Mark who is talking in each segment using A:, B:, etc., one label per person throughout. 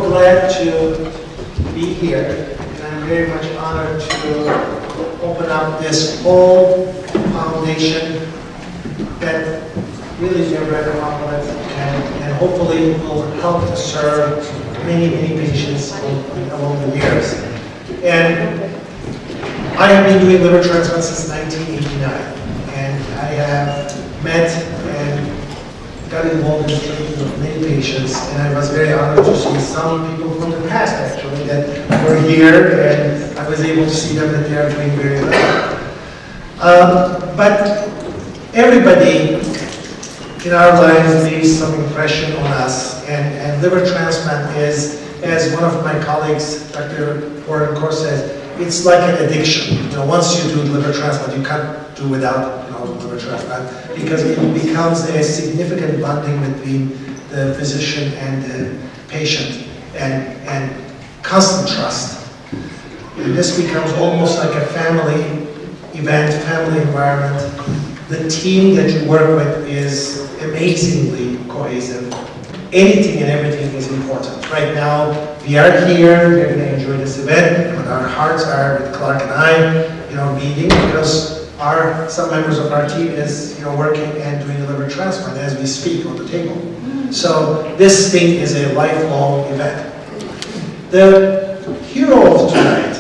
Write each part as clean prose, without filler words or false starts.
A: glad to be here, and I'm very much honored to open up this whole foundation that really Deborah come up with, and hopefully will help to serve many, many patients along the years. And I have been doing liver transplant since 1989, and I have met and got involved in the treatment of many patients, and I was very honored to see some people from the past actually that were here, and I was able to see them that they are doing very well. But everybody in our lives leaves some impression on us, and liver transplant is, as one of my colleagues, Dr. Warren Core says, it's like an addiction. You know, once you do liver transplant, you can't do without liver transplant, because it becomes a significant bonding between the physician and the patient, and constant trust. And this becomes almost like a family event, family environment. The team that you work with is amazingly cohesive. Anything and everything is important. Right now, we are here, we're going to enjoy this event, but our hearts are with Clark and I, beating, because some members of our team is, working and doing a liver transplant as we speak on the table. So this thing is a lifelong event. The hero of tonight,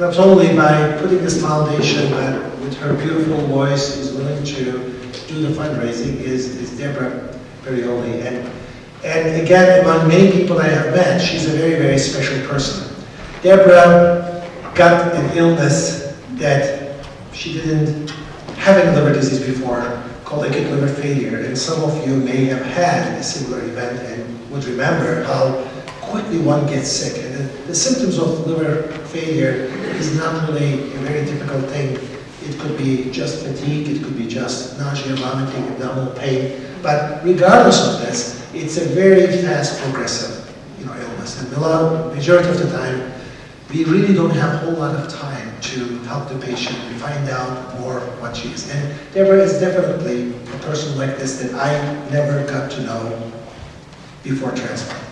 A: not only by putting this foundation, but with her beautiful voice, is willing to do the fundraising, is Deborah Berioli. And again, among many people I have met, she's a very, very special person. Deborah got an illness that she didn't have a liver disease before, called acute liver failure. And some of you may have had a similar event and would remember how quickly one gets sick. And the symptoms of liver failure is not really a very difficult thing. It could be just fatigue, it could be just nausea, vomiting, abdominal pain. But regardless of this, it's a very fast progressive illness. And the majority of the time, we really don't have a whole lot of time to help the patient and find out more what she is. And Deborah is definitely a person like this that I never got to know before transplant.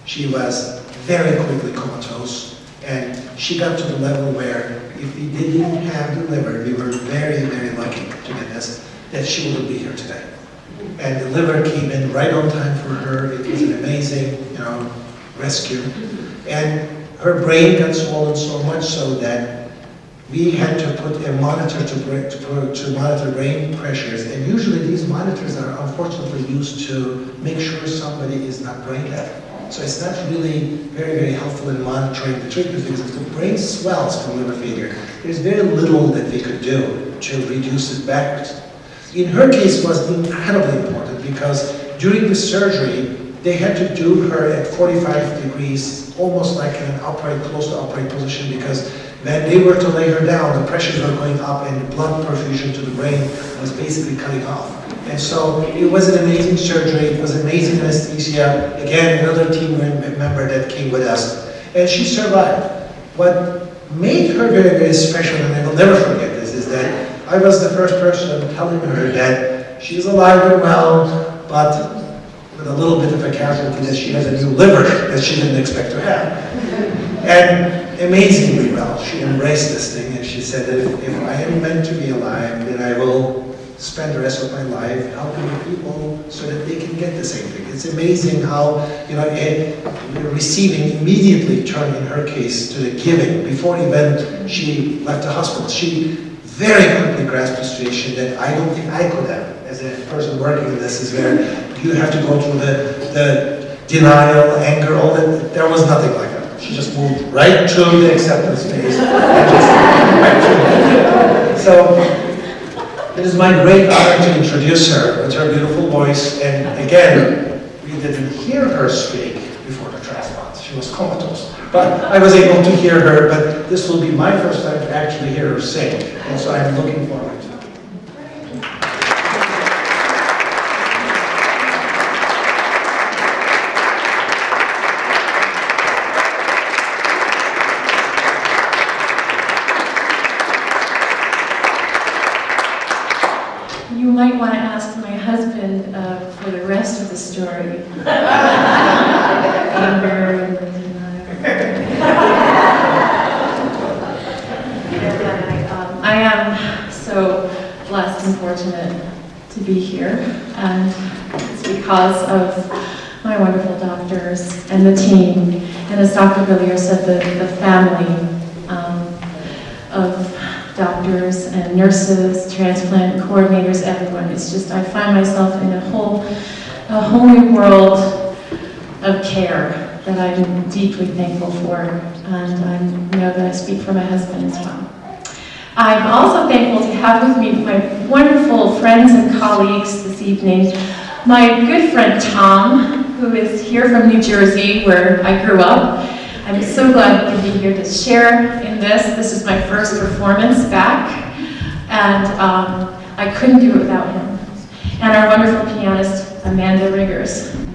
A: She was very quickly comatose, and she got to the level where if we didn't have the liver, we were very, very lucky to get this, that she wouldn't be here today. And the liver came in right on time for her. It was an amazing, rescue. And her brain got swollen so much so that we had to put a monitor to monitor brain pressures. And usually these monitors are unfortunately used to make sure somebody is not brain dead. So it's not really very, very helpful in monitoring the treatment, because if the brain swells from liver failure, there's very little that they could do to reduce it backwards. In her case, it was incredibly important, because during the surgery, they had to do her at 45 degrees, almost like in an upright, close to upright position, because when they were to lay her down, the pressures were going up and the blood perfusion to the brain was basically cutting off. And so it was an amazing surgery, it was amazing anesthesia. Again, another team member that came with us, and she survived. What made her very, very special, and I will never forget this, is that I was the first person telling her that she's alive and well, but with a little bit of a casualty that she has a new liver that she didn't expect to have. And amazingly well, she embraced this thing, and she said that if I am meant to be alive, then I will spend the rest of my life helping people so that they can get the same thing. It's amazing how, receiving immediately turned in her case to the giving. Before even she left the hospital, she very quickly grasped the situation that I don't think I could have. As a person working in this, is where you have to go through the denial, anger, all that. There was nothing like that. She just moved right through the acceptance phase and just went through it. So it is my great honor to introduce her with her beautiful voice. And again, we didn't hear her speak before the transplant. She was comatose. But I was able to hear her, but this will be my first time to actually hear her sing. And so I'm looking forward to it.
B: You might want to ask my husband for the rest of the story. Anger and to be here, and it's because of my wonderful doctors and the team, and as Dr. Bilir said, the family of doctors and nurses, transplant coordinators, everyone. It's just, I find myself in a whole new world of care that I'm deeply thankful for, and I know that I speak for my husband as well. I'm also thankful to have with me my wonderful friends and colleagues this evening. My good friend Tom, who is here from New Jersey, where I grew up. I'm so glad to be here to share in this. This is my first performance back, and I couldn't do it without him. And our wonderful pianist, Amanda Riggers.